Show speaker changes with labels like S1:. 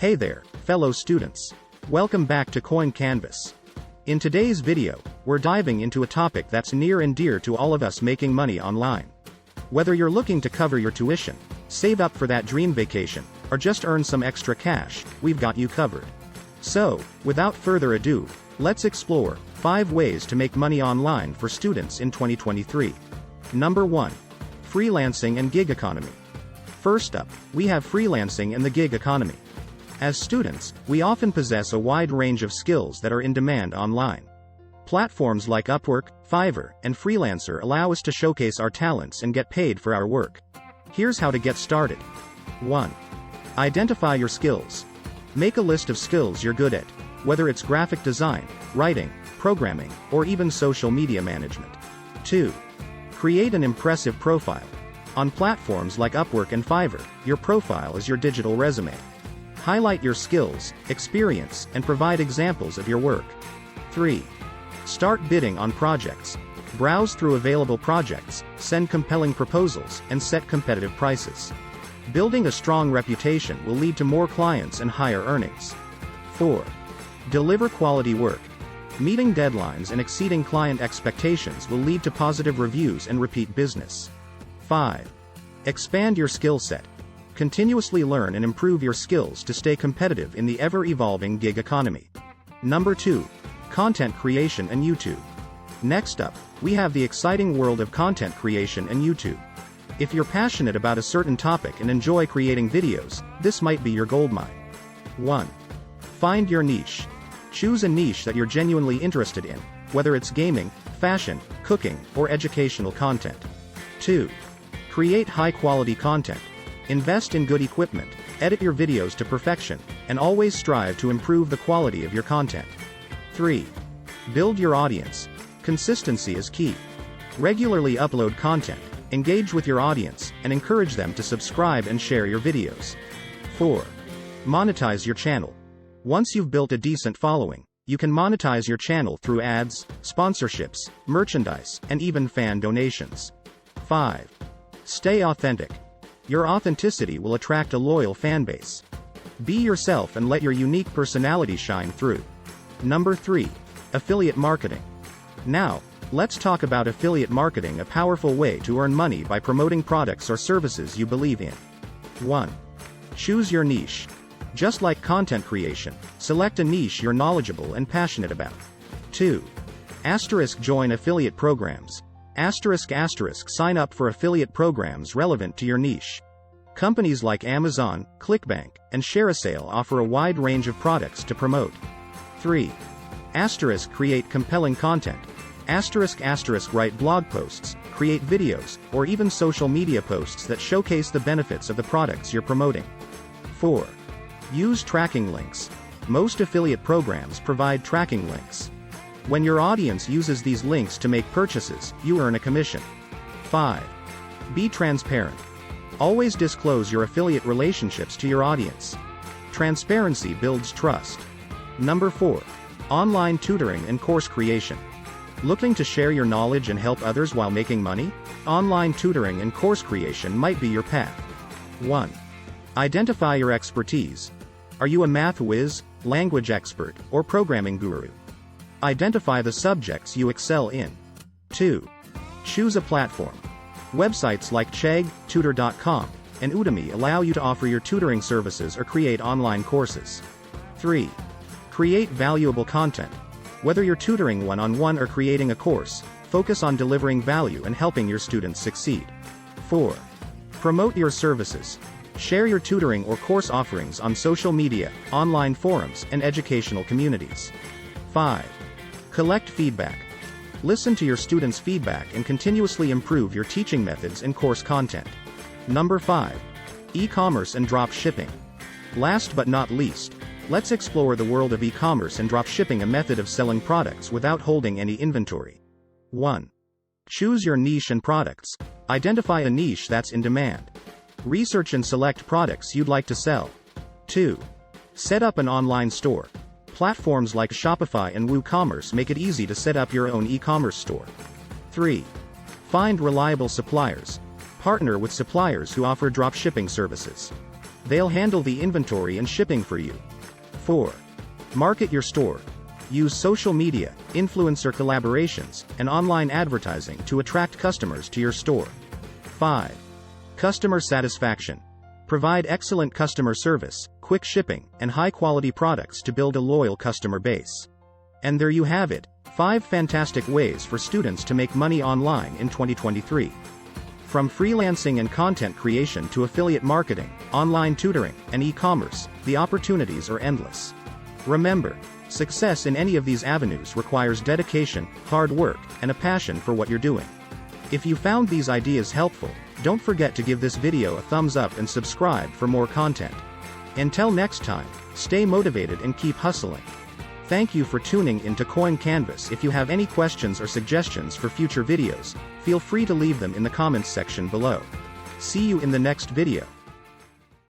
S1: Hey there, fellow students. Welcome back to Coin Canvas. In today's video, we're diving into a topic that's near and dear to all of us making money online. Whether you're looking to cover your tuition, save up for that dream vacation, or just earn some extra cash, we've got you covered. So, without further ado, let's explore 5 ways to make money online for students in 2023. Number 1. Freelancing and gig economy. First up, we have freelancing and the gig economy. As students, we often possess a wide range of skills that are in demand online. Platforms like Upwork, Fiverr, and Freelancer allow us to showcase our talents and get paid for our work. Here's how to get started. 1. Identify your skills. Make a list of skills you're good at, whether it's graphic design, writing, programming, or even social media management. 2. Create an impressive profile. On platforms like Upwork and Fiverr, your profile is your digital resume. Highlight your skills, experience, and provide examples of your work. 3. Start bidding on projects. Browse through available projects, send compelling proposals, and set competitive prices. Building a strong reputation will lead to more clients and higher earnings. 4. Deliver quality work. Meeting deadlines and exceeding client expectations will lead to positive reviews and repeat business. 5. Expand your skill set. Continuously learn and improve your skills to stay competitive in the ever-evolving gig economy. Number 2. Content creation and YouTube. Next up, we have the exciting world of content creation and YouTube. If you're passionate about a certain topic and enjoy creating videos, this might be your goldmine. 1. Find your niche. Choose a niche that you're genuinely interested in, whether it's gaming, fashion, cooking, or educational content. 2. Create high-quality content. Invest in good equipment, edit your videos to perfection, and always strive to improve the quality of your content. 3. Build your audience. Consistency is key. Regularly upload content, engage with your audience, and encourage them to subscribe and share your videos. 4. Monetize your channel. Once you've built a decent following, you can monetize your channel through ads, sponsorships, merchandise, and even fan donations. 5. Stay authentic. Your authenticity will attract a loyal fan base. Be yourself and let your unique personality shine through. Number 3. Affiliate marketing. Now, let's talk about affiliate marketing, a powerful way to earn money by promoting products or services you believe in. 1. Choose your niche. Just like content creation, select a niche you're knowledgeable and passionate about. 2. Join affiliate programs. Sign up for affiliate programs relevant to your niche. Companies like Amazon, ClickBank, and ShareASale offer a wide range of products to promote. 3. Create compelling content. Write blog posts, create videos, or even social media posts that showcase the benefits of the products you're promoting. 4. Use tracking links. Most affiliate programs provide tracking links. When your audience uses these links to make purchases, you earn a commission. 5. Be transparent. Always disclose your affiliate relationships to your audience. Transparency builds trust. Number 4. Online tutoring and course creation. Looking to share your knowledge and help others while making money? Online tutoring and course creation might be your path. 1. Identify your expertise. Are you a math whiz, language expert, or programming guru? Identify the subjects you excel in. 2. Choose a platform. Websites like Chegg, tutor.com, and Udemy allow you to offer your tutoring services or create online courses. 3. Create valuable content. Whether you're tutoring one-on-one or creating a course, focus on delivering value and helping your students succeed. 4. Promote your services. Share your tutoring or course offerings on social media, online forums, and educational communities. 5. Collect feedback. Listen to your students' feedback and continuously improve your teaching methods and course content. Number 5. E-commerce and drop shipping. Last but not least, let's explore the world of e-commerce and drop shipping, a method of selling products without holding any inventory. 1. Choose your niche and products. Identify a niche that's in demand. Research and select products you'd like to sell. 2. Set up an online store. Platforms like Shopify and WooCommerce make it easy to set up your own e-commerce store. 3. Find reliable suppliers. Partner with suppliers who offer dropshipping services. They'll handle the inventory and shipping for you. 4. Market your store. Use social media, influencer collaborations, and online advertising to attract customers to your store. 5. Customer satisfaction. Provide excellent customer service, quick shipping, and high-quality products to build a loyal customer base. And there you have it, 5 fantastic ways for students to make money online in 2023. From freelancing and content creation to affiliate marketing, online tutoring, and e-commerce, the opportunities are endless. Remember, success in any of these avenues requires dedication, hard work, and a passion for what you're doing. If you found these ideas helpful, don't forget to give this video a thumbs up and subscribe for more content. Until next time, stay motivated and keep hustling. Thank you for tuning into Coin Canvas. If you have any questions or suggestions for future videos, feel free to leave them in the comments section below. See you in the next video.